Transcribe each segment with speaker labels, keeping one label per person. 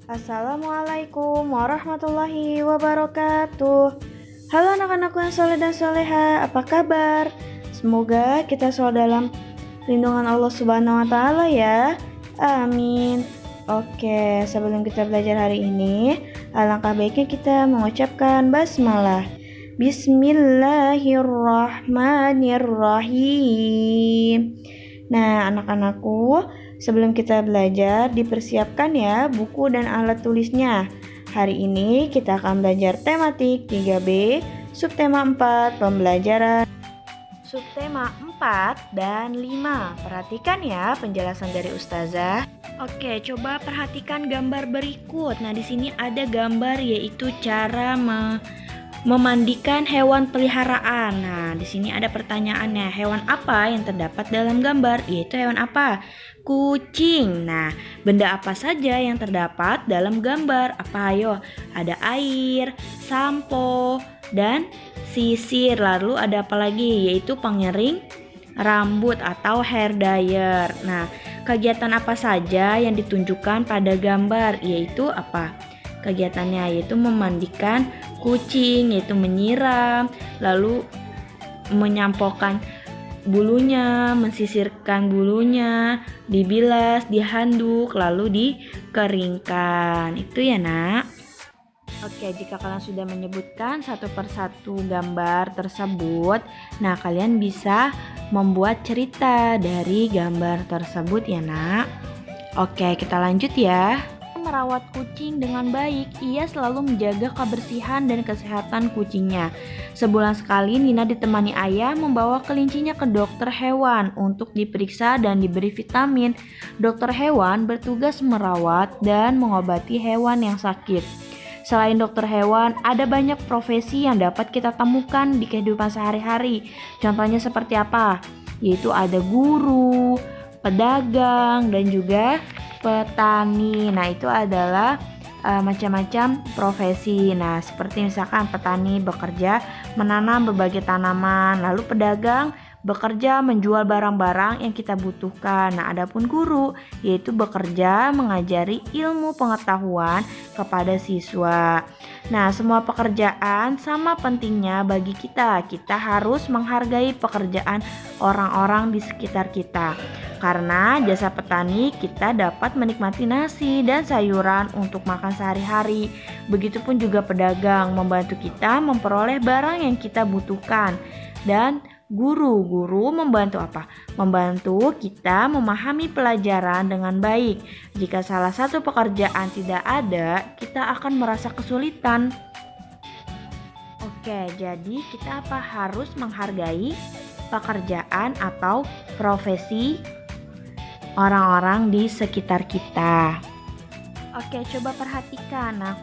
Speaker 1: Assalamualaikum warahmatullahi wabarakatuh. Halo anak-anakku yang soleh dan soleha, apa kabar? Semoga kita selalu dalam lindungan Allah Subhanahu wa Ta'ala ya. Amin. Oke, sebelum kita belajar hari ini, alangkah baiknya kita mengucapkan basmalah. Bismillahirrahmanirrahim. Nah, anak-anakku, sebelum kita belajar, dipersiapkan ya buku dan alat tulisnya. Hari ini kita akan belajar tematik 3B, subtema 4, pembelajaran subtema 4 dan 5. Perhatikan ya penjelasan dari Ustazah. Oke, coba perhatikan gambar berikut. Nah, di sini ada gambar yaitu cara memandikan hewan peliharaan. Nah, di sini ada pertanyaannya. Hewan apa yang terdapat dalam gambar? Yaitu hewan apa? Kucing. Nah, benda apa saja yang terdapat dalam gambar? Apa ayo? Ada air, sampo, dan sisir. Lalu ada apa lagi? Yaitu pengering rambut atau hair dryer. Nah, kegiatan apa saja yang ditunjukkan pada gambar? Yaitu apa? Kegiatannya yaitu memandikan kucing, yaitu menyiram, lalu menyampokkan bulunya, mensisirkan bulunya, dibilas, dihanduk, lalu dikeringkan. Itu ya nak. Oke, jika kalian sudah menyebutkan satu persatu gambar tersebut, nah kalian bisa membuat cerita dari gambar tersebut ya nak. Oke, kita lanjut ya. Merawat kucing dengan baik, ia selalu menjaga kebersihan dan kesehatan kucingnya. Sebulan sekali Nina ditemani ayah membawa kelincinya ke dokter hewan untuk diperiksa dan diberi vitamin. Dokter hewan bertugas merawat dan mengobati hewan yang sakit. Selain dokter hewan, ada banyak profesi yang dapat kita temukan di kehidupan sehari-hari. Contohnya seperti apa? Yaitu ada guru, pedagang, dan juga petani. Nah, itu adalah macam-macam profesi. Nah, seperti misalkan petani bekerja menanam berbagai tanaman, lalu pedagang bekerja menjual barang-barang yang kita butuhkan. Nah, adapun guru yaitu bekerja mengajari ilmu pengetahuan kepada siswa. Nah, semua pekerjaan sama pentingnya bagi kita. Kita harus menghargai pekerjaan orang-orang di sekitar kita. Karena jasa petani kita dapat menikmati nasi dan sayuran untuk makan sehari-hari. Begitupun juga pedagang membantu kita memperoleh barang yang kita butuhkan. Dan guru membantu apa? Membantu kita memahami pelajaran dengan baik. Jika salah satu pekerjaan tidak ada, kita akan merasa kesulitan. Oke, jadi kita harus menghargai pekerjaan atau profesi orang-orang di sekitar kita. Oke, coba perhatikan. Nah,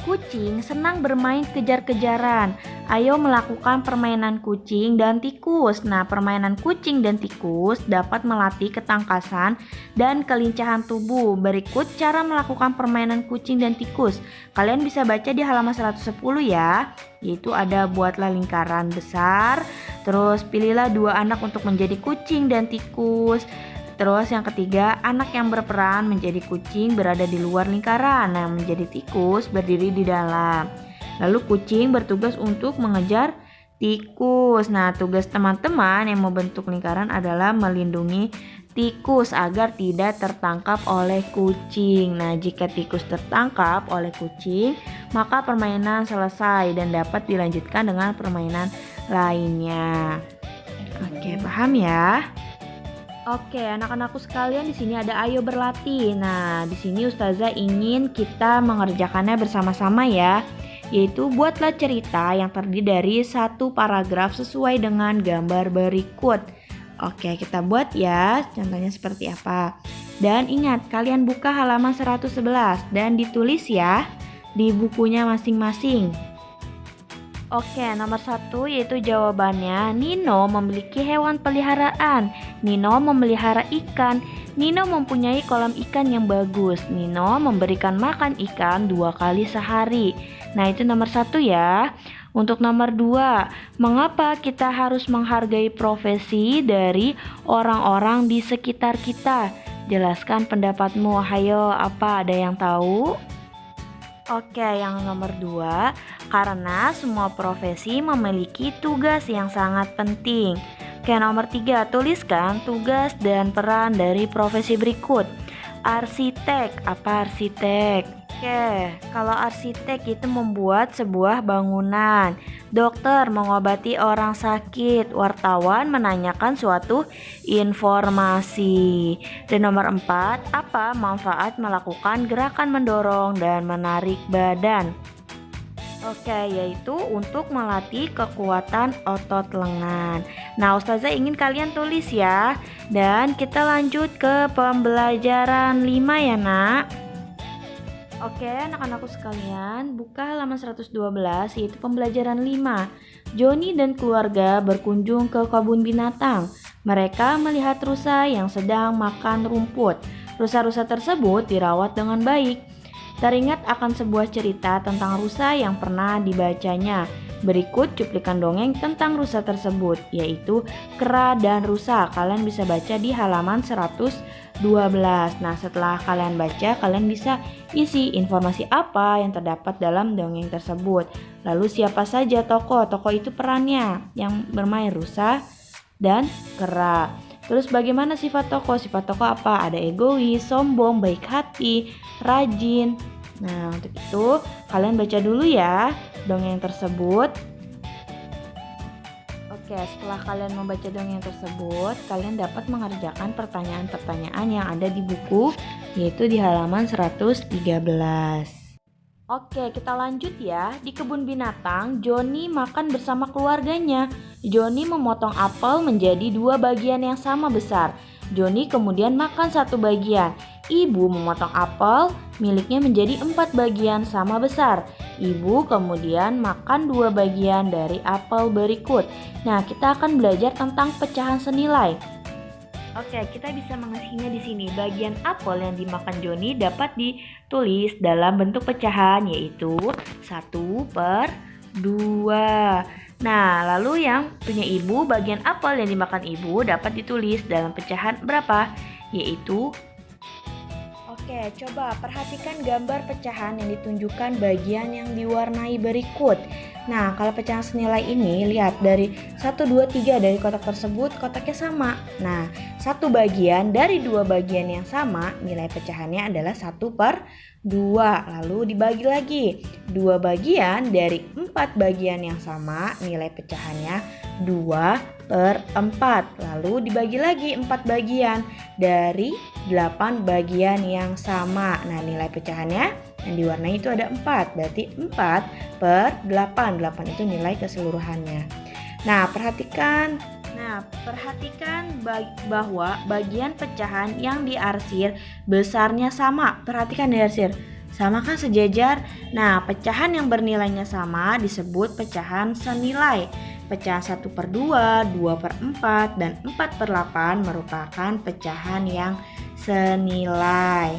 Speaker 1: kucing senang bermain kejar-kejaran. Ayo melakukan permainan kucing dan tikus. Nah, permainan kucing dan tikus dapat melatih ketangkasan dan kelincahan tubuh. Berikut cara melakukan permainan kucing dan tikus. Kalian bisa baca di halaman 110 ya. Yaitu ada buatlah lingkaran besar. Terus pilihlah 2 anak untuk menjadi kucing dan tikus. Terus yang ketiga, anak yang berperan menjadi kucing berada di luar lingkaran. Nah, menjadi tikus berdiri di dalam. Lalu kucing bertugas untuk mengejar tikus. Nah, tugas teman-teman yang membentuk lingkaran adalah melindungi tikus agar tidak tertangkap oleh kucing. Nah, jika tikus tertangkap oleh kucing, maka permainan selesai dan dapat dilanjutkan dengan permainan lainnya. Oke, paham ya? Oke, anak-anakku sekalian, di sini ada ayo berlatih. Nah, di sini Ustazah ingin kita mengerjakannya bersama-sama ya. Yaitu buatlah cerita yang terdiri dari 1 paragraf sesuai dengan gambar berikut. Oke, kita buat ya. Contohnya seperti apa. Dan ingat, kalian buka halaman 111 dan ditulis ya di bukunya masing-masing. Oke, nomor 1 yaitu jawabannya. Nino memiliki hewan peliharaan. Nino memelihara ikan. Nino mempunyai kolam ikan yang bagus. Nino memberikan makan ikan 2 kali sehari. Nah, itu nomor 1 ya. Untuk nomor 2, mengapa kita harus menghargai profesi dari orang-orang di sekitar kita? Jelaskan pendapatmu. Hayo, apa ada yang tahu? Oke, yang nomor 2, karena semua profesi memiliki tugas yang sangat penting. Oke, nomor 3, tuliskan tugas dan peran dari profesi berikut. Arsitek, apa arsitek? Oke, kalau arsitek itu membuat sebuah bangunan. Dokter mengobati orang sakit. Wartawan menanyakan suatu informasi. Dan nomor 4, apa manfaat melakukan gerakan mendorong dan menarik badan? Oke, yaitu untuk melatih kekuatan otot lengan. Nah, Ustazah ingin kalian tulis ya. Dan kita lanjut ke pembelajaran 5 ya, Nak. Oke, anak-anakku sekalian, buka halaman 112 yaitu pembelajaran 5. Joni dan keluarga berkunjung ke kebun binatang. Mereka melihat rusa yang sedang makan rumput. Rusa-rusa tersebut dirawat dengan baik. Teringat akan sebuah cerita tentang rusa yang pernah dibacanya. Berikut cuplikan dongeng tentang rusa tersebut, yaitu Kera dan Rusa. Kalian bisa baca di halaman 112. Nah, setelah kalian baca, kalian bisa isi informasi apa yang terdapat dalam dongeng tersebut. Lalu siapa saja tokoh? Tokoh itu perannya yang bermain rusa dan kera. Terus bagaimana sifat tokoh? Sifat tokoh apa? Ada egois, sombong, baik hati, rajin. Nah, untuk itu kalian baca dulu ya dongeng tersebut. Oke, setelah kalian membaca dongeng tersebut, kalian dapat mengerjakan pertanyaan-pertanyaan yang ada di buku, yaitu di halaman 113. Oke, kita lanjut ya. Di kebun binatang, Joni makan bersama keluarganya. Joni memotong apel menjadi 2 bagian yang sama besar. Joni kemudian makan 1 bagian. Ibu memotong apel miliknya menjadi 4 bagian sama besar. Ibu kemudian makan 2 bagian dari apel berikut. Nah, kita akan belajar tentang pecahan senilai. Oke, kita bisa mengisinya di sini. Bagian apel yang dimakan Joni dapat ditulis dalam bentuk pecahan, yaitu 1/2. Nah, lalu yang punya ibu, bagian apel yang dimakan ibu dapat ditulis dalam pecahan berapa? Yaitu Oke, coba perhatikan gambar pecahan yang ditunjukkan bagian yang diwarnai berikut. Nah, kalau pecahan senilai ini, lihat dari 1, 2, 3 dari kotak tersebut, kotaknya sama. Nah, 1 bagian dari 2 bagian yang sama, nilai pecahannya adalah 1/2. Lalu dibagi lagi. 2 bagian dari 4 bagian yang sama, nilai pecahannya 2/4. Lalu dibagi lagi 4 bagian dari 8 bagian yang sama. Nah, nilai pecahannya yang diwarnai itu ada 4. Berarti 4/8. 8 itu nilai keseluruhannya. Nah, perhatikan bahwa bagian pecahan yang diarsir besarnya sama. Perhatikan diarsir. Sama kan sejajar? Nah, pecahan yang bernilainya sama disebut pecahan senilai. Pecahan 1/2, 2/4, dan 4/8 merupakan pecahan yang senilai.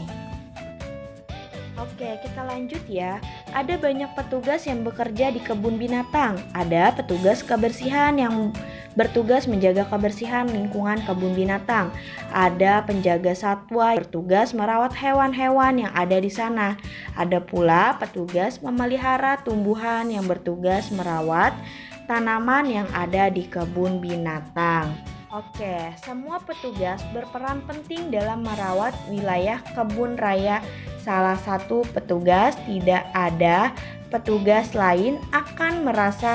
Speaker 1: Oke, kita lanjut ya. Ada banyak petugas yang bekerja di kebun binatang. Ada petugas kebersihan yang bertugas menjaga kebersihan lingkungan kebun binatang. Ada penjaga satwa yang bertugas merawat hewan-hewan yang ada di sana. Ada pula petugas memelihara tumbuhan yang bertugas merawat tanaman yang ada di kebun binatang. Oke, semua petugas berperan penting dalam merawat wilayah kebun raya. Salah satu petugas tidak ada, petugas lain akan merasa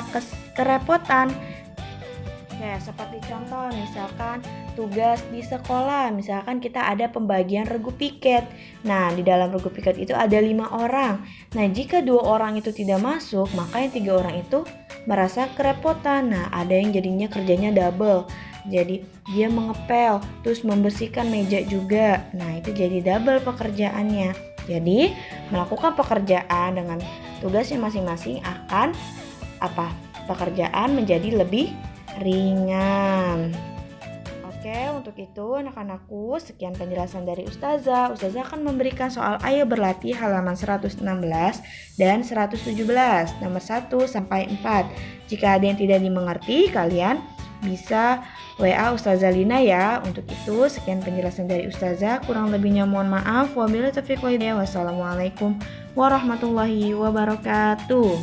Speaker 1: kerepotan. Oke, seperti contoh misalkan tugas di sekolah, misalkan kita ada pembagian regu piket. Nah, di dalam regu piket itu ada 5 orang. Nah, jika 2 orang itu tidak masuk, maka yang 3 orang itu merasa kerepotan. Nah, ada yang jadinya kerjanya double. Jadi dia mengepel, terus membersihkan meja juga. Nah, itu jadi double pekerjaannya. Jadi melakukan pekerjaan dengan tugasnya masing-masing akan pekerjaan menjadi lebih ringan. Oke, untuk itu anak-anakku, sekian penjelasan dari Ustazah. Ustazah akan memberikan soal ayo berlatih halaman 116 dan 117, nomor 1 sampai 4. Jika ada yang tidak dimengerti, kalian bisa WA Ustazah Lina ya. Untuk itu, sekian penjelasan dari Ustazah. Kurang lebihnya mohon maaf. Wabillahi taufiq wal hidayah. Wassalamualaikum warahmatullahi wabarakatuh.